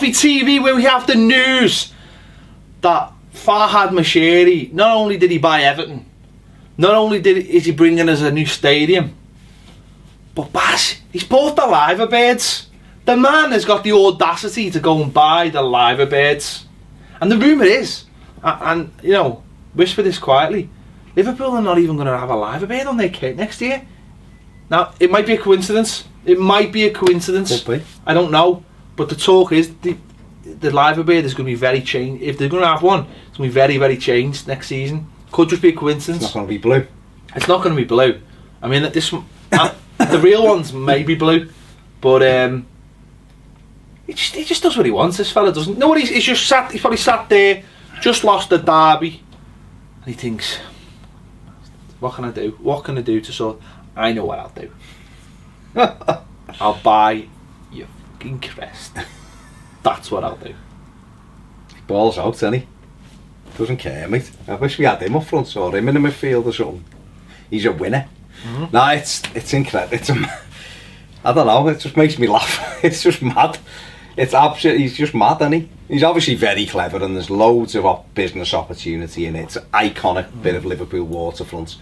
Toffee TV, where we have the news that Farhad Moshiri, not only did he buy Everton, not only is he bringing us a new stadium, but Baz, he's bought the Liverbirds. The man has got the audacity to go and buy the Liverbirds. And the rumour is, and you know, whisper this quietly, Liverpool are not even going to have a Liverbird on their kit next year. Now, it might be a coincidence. It might be a coincidence. Could be. I don't know. But the talk is the Liverbird is going to be very changed. If they're going to have one, it's going to be very, very changed next season. Could just be a coincidence. It's not going to be blue. It's not going to be blue. I mean, this the real ones may be blue, but he just does what he wants. This fella doesn't. No, he's just sat. He's probably sat there, just lost the derby, and he thinks, "What can I do? What can I do to sort? I know what I'll do. I'll buy your fucking crest. That's what I'll do." He balls out, doesn't he? Doesn't care, mate. I wish we had him up front or him in the midfield or something. He's a winner. Mm-hmm. No, it's incredible. I don't know. It just makes me laugh. It's just mad. It's absolutely. He's just mad, isn't he? He's obviously very clever, and there's loads of business opportunity in it. It's an iconic bit of Liverpool waterfront.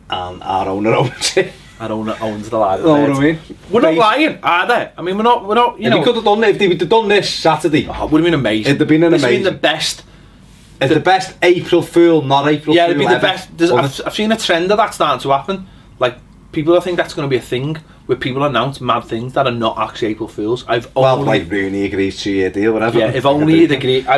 And our owner owns it. Our owner owns the Liverbird. Know what I mean? We're not lying, are they? I mean, we're not. You know, we could have done it if they'd have done this Saturday. Oh, it would have been amazing. It'd have been amazing. It's been the best. It's the best April Fool, not April Fool. Yeah, it'd be the ever. best. I've seen a trend of that starting to happen. Like, people, I think that's going to be a thing where people announce mad things that are not actually April Fools. Like Rooney agrees 2-year deal, whatever. Yeah, I've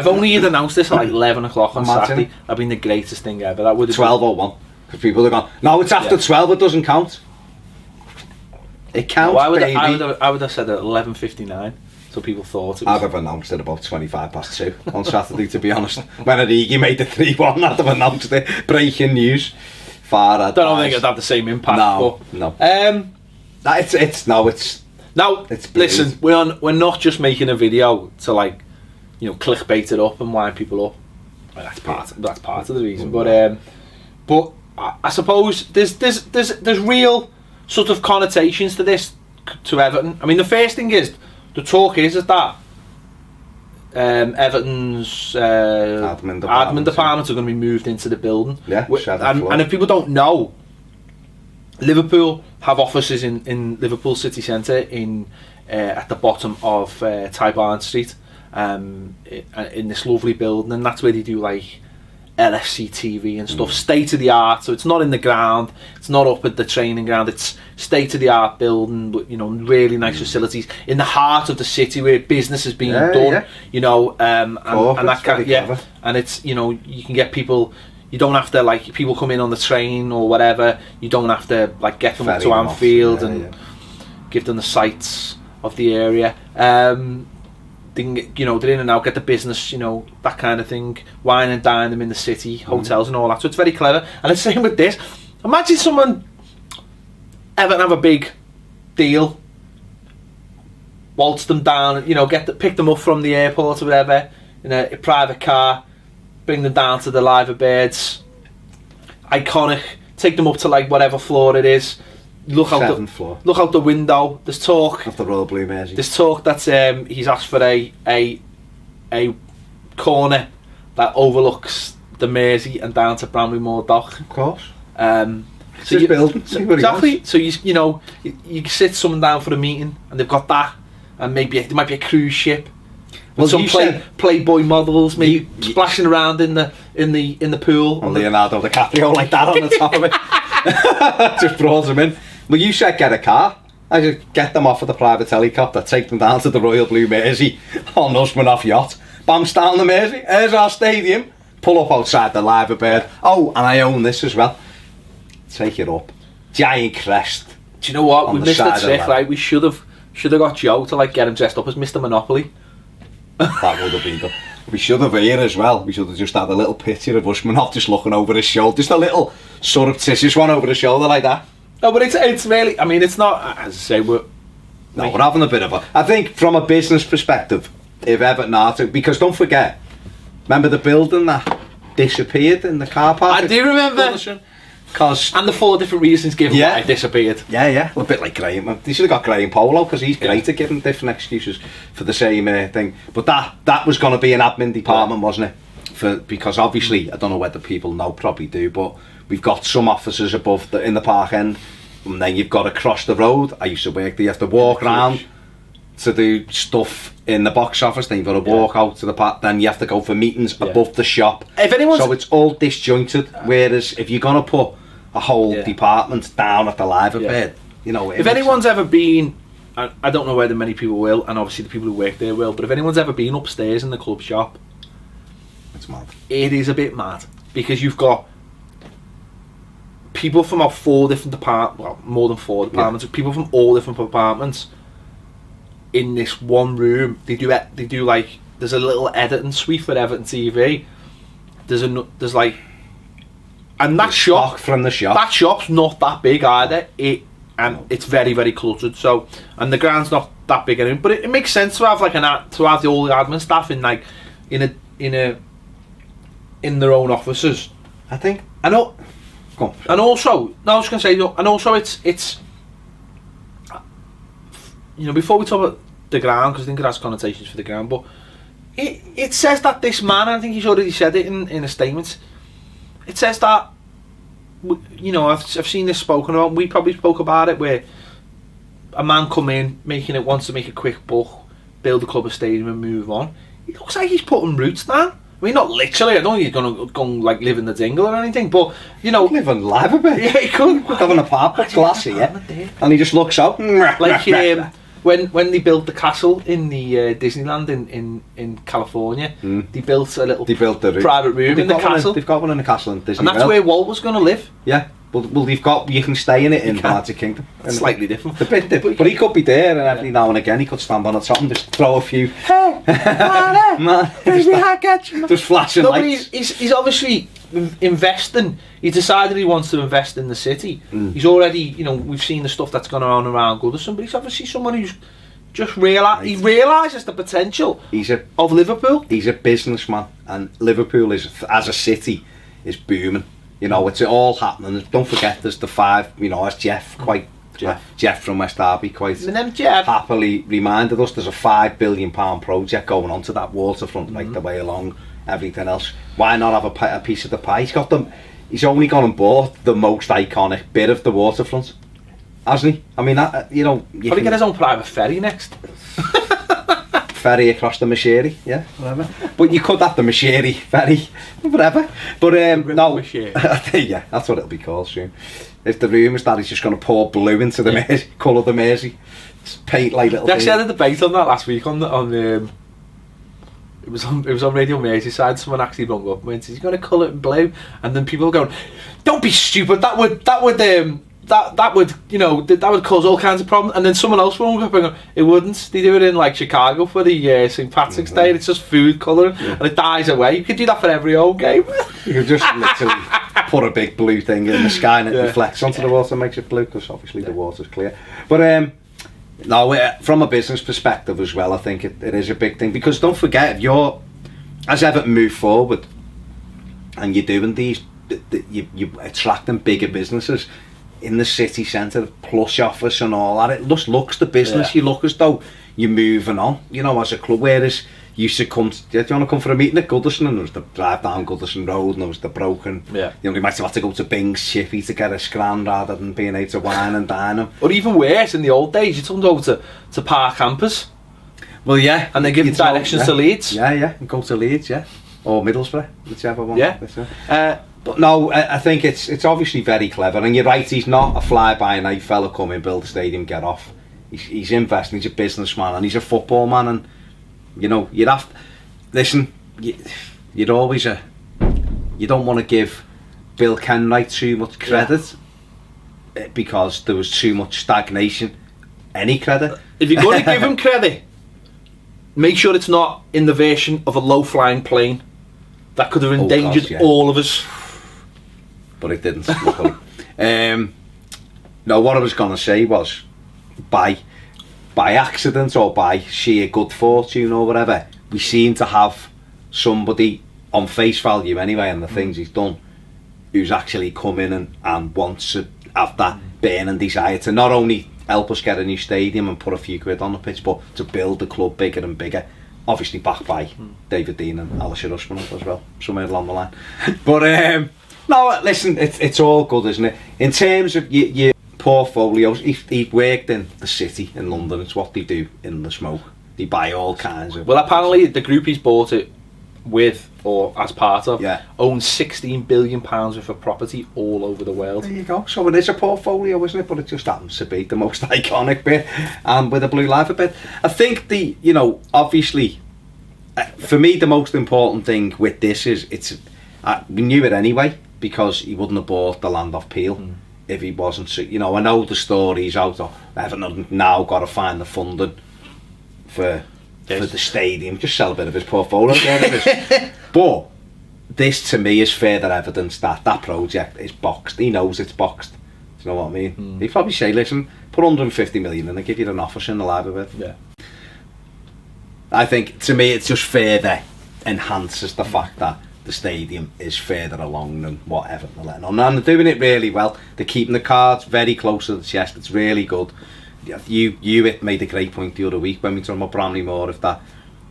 only announced this at like 11 o'clock on Saturday. That'd been the greatest thing ever. That would have 12:01. Because people have gone, no, it's after 12, it doesn't count. It counts, baby. I would have said at 11:59, so people thought it was... I'd have announced it about 2 on Saturday, to be honest. When Origi made the 3-1, I'd have announced it. Breaking news. Farhad. Don't think it'd have the same impact. No, but, no. Now, listen, we're not just making a video to, like, you know, clickbait it up and wind people up. Well, that's part of the reason. But I suppose there's real sort of connotations to this, to Everton. I mean, the first thing is, the talk is that Everton's admin departments are going to be moved into the building. Yeah, and if people don't know, Liverpool have offices in Liverpool city centre at the bottom of Tyburn Street, in this lovely building, and that's where they do like LFC TV and stuff, state of the art. So it's not in the ground, it's not up at the training ground, it's state of the art building with, you know, really nice facilities in the heart of the city where business is being done. You know, and that kind of, and it's, you know, you can get people. You don't have to, like, people come in on the train or whatever, you don't have to, like, get them up to Anfield and give them the sights of the area. They can get, you know, they're in and out, get the business, you know, that kind of thing, wine and dine them in the city, hotels and all that. So it's very clever. And it's the same with this. Imagine someone Everton have a big deal, waltz them down, you know, pick them up from the airport or whatever in a private car, bring them down to the Liverbirds, iconic, take them up to like whatever floor it is. Look out the window. There's talk of the Royal Blue Mersey. There's talk that he's asked for a corner that overlooks the Mersey and down to Bramley-Moor Dock. Of course. So exactly. So you know you sit someone down for a meeting and they've got that, and maybe there might be a cruise ship. Well, some Playboy models maybe splashing around in the pool. And Leonardo DiCaprio like that on the top of it. Just draws them in. Well, you said get a car. I just get them off of the private helicopter, take them down to the Royal Blue Mersey on Usmanov yacht. Bams down the Mersey. There's our stadium. Pull up outside the Liverbird. Oh, and I own this as well. Take it up. Giant crest. Do you know what? We missed the trick, right? We should have got Joe to like get him dressed up as Mr. Monopoly. That would have been good. We should have here as well. We should have just had a little picture of Usmanov just looking over his shoulder. Just a little surreptitious one over his shoulder like that. No, but it's really, I mean, it's not, as I say, we're having a bit of a, I think from a business perspective, if Everton are to, because don't forget, remember the building that disappeared in the car park? I do remember. And the 4 different reasons given why it disappeared. Yeah, a bit like Graham. They should have got Graham Polo, because he's great at giving different excuses for the same thing. But that was going to be an admin department, wasn't it? Because obviously, I don't know whether people know, probably do, but we've got some offices above in the park end, and then you've got to cross the road. I used to work there. You have to walk around to do stuff in the box office, then you've got to walk out to the park, then you have to go for meetings above the shop. So it's all disjointed, whereas if you're going to put a whole department down at the live bed, you know... If anyone's ever been, I don't know whether many people will, and obviously the people who work there will, but if anyone's ever been upstairs in the club shop, it's mad. It is a bit mad, because you've got people from 4 different departments, well, more than 4 departments, people from all different departments in this one room. They do like, there's a little editing suite for Everton TV. There's like, and that shop from the shop. That shop's not that big either. It's very, very cluttered. So, and the ground's not that big anyway. But it makes sense to have like all the admin staff in like in their own offices. I think. I know. Go on. And also, no, I was going to say, and also it's before we talk about the ground, because I think it has connotations for the ground, but it says that this man, and I think he's already said it in a statement, it says that, I've seen this spoken about, we probably spoke about it, where a man come in, wants to make a quick buck, build a club, a stadium and move on. It looks like he's putting roots down. I mean, not literally, I don't think he's going to go like live in the dingle or anything, but, live and live a bit. Yeah, he could. Have an apartment, glassy, and he just looks out. Like, when they built the castle in the Disneyland in California, they built a little private room in the castle. They've got one in the castle in Disneyland. And that's where Walt was going to live. Yeah. Well, you can stay in it in the Magic Kingdom. It's slightly different. But he could be there, and every now and again he could stand on the top and just throw a few... Hey, man, just flashing lights. He's obviously investing. He decided he wants to invest in the city. He's already, we've seen the stuff that's gone on around Goodison, but he's obviously someone who's just he realises the potential of Liverpool. He's a businessman, and Liverpool as a city is booming. It's all happening. Don't forget, there's the 5, as Jeff from West Derby quite happily reminded us, there's a £5 billion project going on to that waterfront, right the way along, everything else. Why not have a piece of the pie? He's only gone and bought the most iconic bit of the waterfront, hasn't he? I mean, probably get his own private ferry next. Ferry across the Moshiri, whatever. But you could have the Moshiri ferry, whatever. But no, yeah, that's what it'll be called soon. If the rumours that he's just going to pour blue into the Mersey, colour the Mersey, paint like little. They actually had a debate on that last week it was on Radio Merseyside. Someone actually rung up and went, "Is he going to colour it in blue?" And then people were going, "Don't be stupid. That would cause all kinds of problems." And then someone else rung up and go, "It wouldn't. They do it in like Chicago for the St. Patrick's Day. It's just food colouring and it dies away. You could do that for every home game." You could just literally put a big blue thing in the sky and it reflects onto the water and makes it blue, because obviously the water's clear. But no, from a business perspective as well, I think it is a big thing, because don't forget, as Everton move forward and you're doing these, you're attracting bigger businesses in the city centre, plush office and all that. It just looks the business. You look as though you're moving on, as a club. Whereas you used to come, do you want to come for a meeting at Goodison, and there was the drive down Goodison Road, and there was the broken. You might have to go to Bing's Chippy to get a scran rather than being able to wine and dine them. Or even worse, in the old days, you took them over to Park Campus. Well, yeah, and they give them directions to Leeds. And go to Leeds, or Middlesbrough, whichever one. But no, I think it's obviously very clever, and you're right, he's not a fly-by-night fella come in, build a stadium, get off. He's investing, he's a businessman, and he's a football man, and you'd have to, listen, you'd always you don't want to give Bill Kenwright too much credit, because there was too much stagnation. Any credit? If you're going to give him credit, make sure it's not in the version of a low-flying plane that could have endangered all of us. But it didn't. No, what I was going to say was, by accident or by sheer good fortune or whatever, we seem to have somebody on face value anyway, and the things he's done, who's actually come in and wants to have that burning desire to not only help us get a new stadium and put a few quid on the pitch, but to build the club bigger and bigger. Obviously backed by David Dean and Alisher Usman as well, somewhere along the line. But no, listen, it's all good, isn't it? In terms of your portfolios, he worked in the city in London. It's what they do in the smoke. They buy all kinds of... Well, apparently the group he's bought it with, or as part of, yeah, owns £16 billion worth of property all over the world. There you go. So it is a portfolio, isn't it? But it just happens to be the most iconic bit, and with a blue liver bit. I think obviously, for me, the most important thing with this is we knew it anyway, because he wouldn't have bought the land off Peel if he wasn't. I know the stories out of Everton now got to find the funding for the stadium, just sell a bit of his portfolio. But this to me is further evidence that project is boxed. He knows it's boxed. Do you know what I mean? He'd probably say, listen, put 150 million and I'll give you an office in the library bit. Yeah. I think to me it's just further enhances the fact that the stadium is further along than what Everton are letting on. And they're doing it really well. They're keeping the cards very close to the chest. It's really good. You made a great point the other week when we talked about Bramley Moore, if that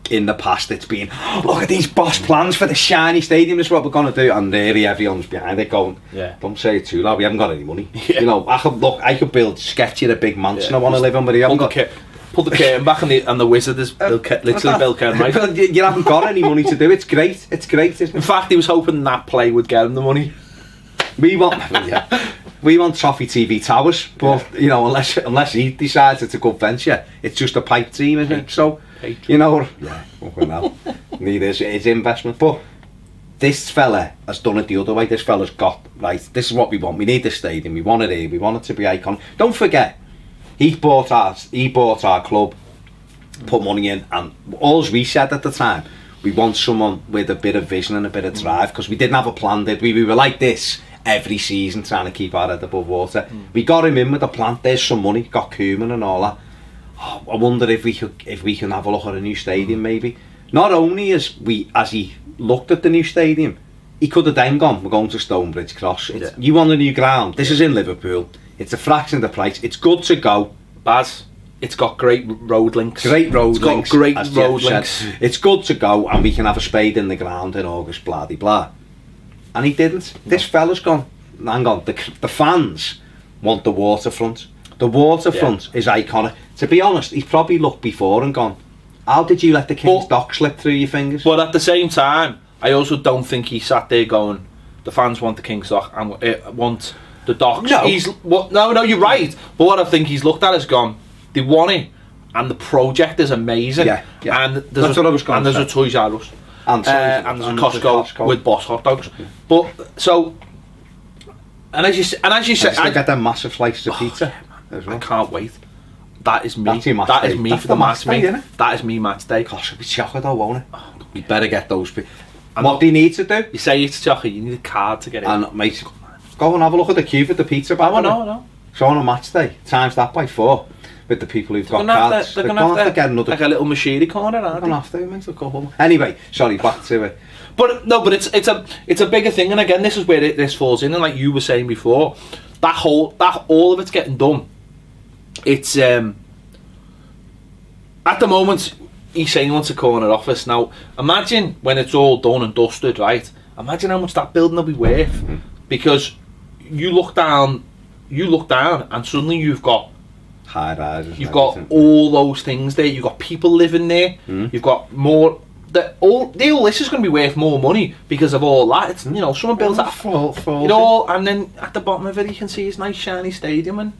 in the past it's been, look at these boss plans for the shiny stadium, this is what we're going to do, and really everyone's behind it going, don't say it too loud, we haven't got any money. I could build sketchy a big mansion I want to live in, but you haven't got... Pull the curtain back and the wizard is literally Bill Kerr, right? You haven't got any money to do. It's great, isn't it? In fact, he was hoping that play would get him the money. We want Toffee TV towers, but unless he decides it's a good venture, it's just a pipe dream, isn't it? So need his investment. But this fella has done it the other way. This fella's got right. This is what we want. We need this stadium. We want it here. We want it to be iconic. Don't forget, he bought our club, put money in, and all we said at the time, we want someone with a bit of vision and a bit of drive, because we didn't have a plan, did we? We were like this every season, trying to keep our head above water. We got him in with a plan. There's some money, got Koeman and all that. I wonder if we can have a look at a new stadium, maybe. Not only as he looked at the new stadium, he could have then gone, we're going to Stonebridge Cross. You want a new ground. This is in Liverpool. It's a fraction of the price. It's good to go. Baz, it's got great road links. It's got great road links. It's good to go, and we can have a spade in the ground in August, blah de blah. And he didn't. No. This fella's gone, hang on, the fans want the waterfront. The waterfront is iconic. To be honest, he's probably looked before and gone, how did you let the King's Dock slip through your fingers? But at the same time, I also don't think he sat there going, the fans want the King's Dock and want the docks. No. No, you're right. But what I think he's looked at is gone, they want it, and the project is amazing. Yeah. And that's what I was going to say. There's a Toys R Us. And there's a Costco with Boss hot dogs. But so, and as you said, I get them massive slices of pizza. I can't wait. That is me. That's your match day. That is me. That's for the match day, isn't it? That is me match day. Gosh, it'll be chocolate though, won't it? Oh, you better get those. What do you need to do? You say it's chocolate, you need a card to get it. And mate, go and have a look at the queue for the pizza bar. I know. So on a match day, times that by 4 with the people who've got cards. They're going to have to get another, like a little Moshiri corner, aren't they? They're going to have to, mate, a couple. Anyway, sorry, back to it. But it's a bigger thing, and again, this is where this falls in, and like you were saying before, that all of it's getting done. It's at the moment he's saying he wants a corner office. Now imagine when it's all done and dusted, right? Imagine how much that building will be worth, because you look down and suddenly you've got high rises, you've got all those things there, you've got people living there, you've got more, all this is going to be worth more money because of all that. It's someone builds that and then at the bottom of it you can see his nice shiny stadium. And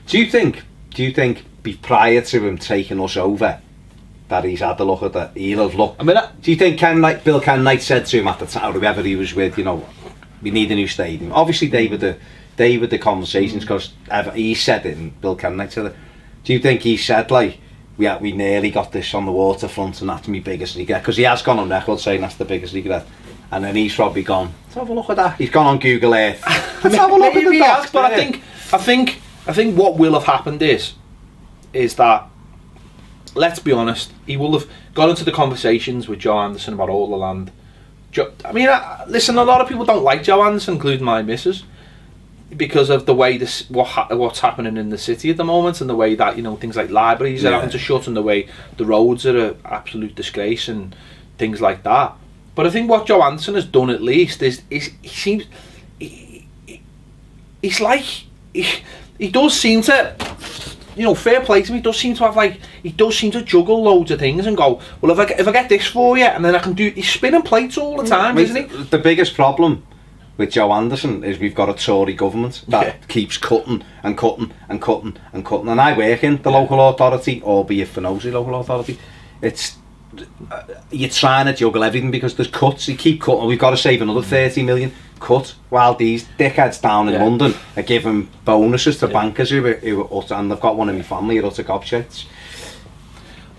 do you think prior to him taking us over that he's had a look at that, he'll have looked, do you think Bill Ken Knight said to him at the time, or whoever he was with, we need a new stadium? Obviously the conversations, because he said it, and Bill Ken Knight said it. Do you think he said like, we nearly got this on the waterfront and that's my biggest regret? Because he has gone on record saying that's the biggest regret, and then he's probably gone, let's have a look at that. He's gone on Google Earth, let's have a look at the docks. But I think what will have happened is that, let's be honest, he will have got into the conversations with Joe Anderson about all the land I mean, listen, a lot of people don't like Joe Anderson, including my missus, because of the way what's happening in the city at the moment, and the way that, you know, things like libraries are having to shut, and the way the roads are an absolute disgrace and things like that. But I think what Joe Anderson has done, at least, is he seems he's like he does seem to, you know, fair play to him. He does seem to have, like, he does seem to juggle loads of things and go, well, if I get this for you, and then I can do. He's spinning plates all the time, isn't he? The biggest problem with Joe Anderson is we've got a Tory government that keeps cutting and cutting and cutting and cutting. And I work in the local authority, albeit for nosy local authority. It's you're trying to juggle everything because there's cuts. You keep cutting. We've got to save another 30 million. Cut, while these dickheads down in London are giving bonuses to bankers who and they've got one in my family who are utter gobshites.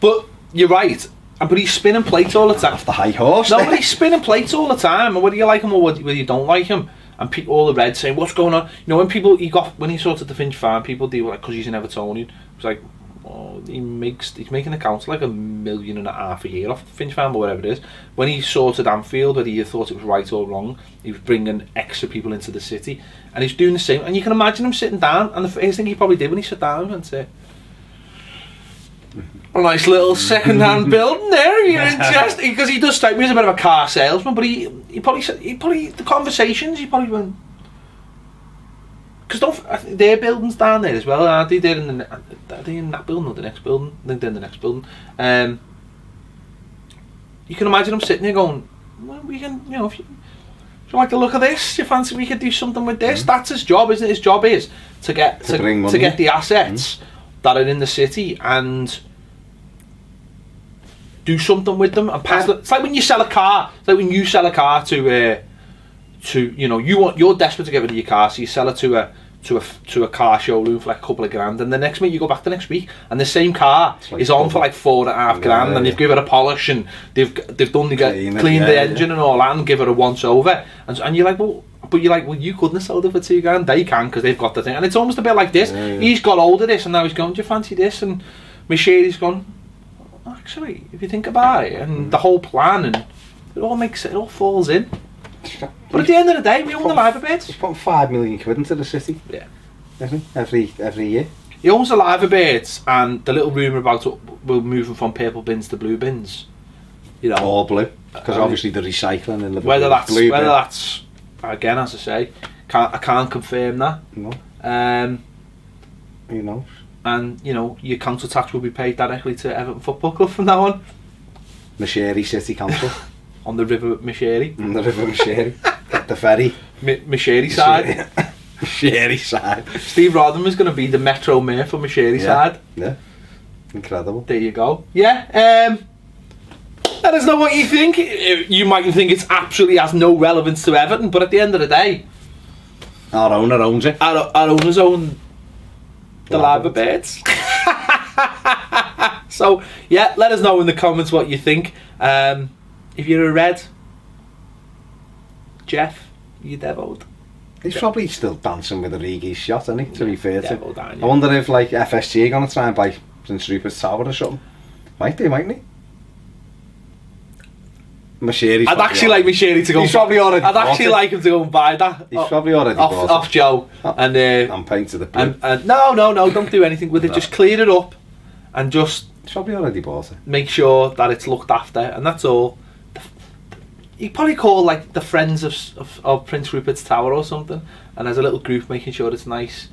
But you're right. But he's spinning plates all the time. Off the high horse. No, but he's spinning plates all the time. And whether you like him or whether you don't like him, and people, all the Reds saying, "What's going on?" You know, when he sorted the Finch Farm, people do, like, because he's an Evertonian. It's like, oh, he's making the council like $1.5 million a year off the Finch Farm or whatever it is. When he sorted Anfield, whether you thought it was right or wrong, he was bringing extra people into the city, and he's doing the same. And you can imagine him sitting down, and the first thing he probably did when he sat down and said, a nice little second-hand building there. You're interested, because he does strike me as a bit of a car salesman. But he probably the conversations he probably went, because their buildings down there as well, aren't they? Are they in that building or the next building? I think they're in the next building. You can imagine him sitting there going, well, we can, you know, if you like the look of this, you fancy we could do something with this? That's his job, isn't it? His job is to get the assets that are in the city and do something with them and pass it. It's like when you sell a car. It's like when you sell a car to you know, you're desperate to get rid of your car, so you sell it to a car showroom for like a couple of grand, and the next minute you go back the next week and the same car is on for like $4.5 grand, and they've given it a polish and they've done cleaned the engine and all that and give it a once over, and you're like, well, you couldn't have sold it for $2 grand. They can, because they've got the thing. And it's almost a bit like this. He's got hold of this and now he's going, do you fancy this? And Moshiri's gone, actually, if you think about it, and the whole plan, and it all falls in. But at the end of the day, we own the liver beds. He's putting £5 million into the city. Yeah. Every year. He owns the liver beds, and the little rumour about we're moving from purple bins to blue bins. You know, all blue, because obviously the recycling in the whether that's again, as I say, I can't confirm that. No. Who knows? And you know, your council tax will be paid directly to Everton Football Club from now on. Moshiri City Council. On the River Moshiri. On the River Moshiri. The ferry. Moshiri side. Moshiri side. Steve Rodham is going to be the Metro Mayor for Moshiri side. Yeah. Incredible. There you go. Yeah. Let us know what you think. You might think it's absolutely has no relevance to Everton, but at the end of the day, our owner owns it. Our owners own the liver beds. So yeah, let us know in the comments what you think. If you're a Red, Jeff, you devoed. He's probably still dancing with a Regi's shot, isn't he? To be fair to him. Down, I wonder if like FSG are going to try and buy Prince Rupert's Tower or something. Might they, mightn't he? Moshiri's I'd actually like Moshiri to go. He's probably already. I'd actually like him to go and buy that. He's probably already off Joe and painted the blue. And no, don't do anything with it. Just clear it up and just. He's probably already bought it. Make sure that it's looked after, and that's all. You probably call like the friends of Prince Rupert's Tower or something, and there's a little group making sure it's nice,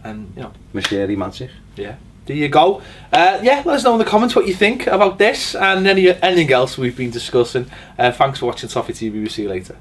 and you know. Moshiri magic. Yeah. There you go. Yeah, let us know in the comments what you think about this and anything else we've been discussing. Thanks for watching Toffee TV. We'll see you later.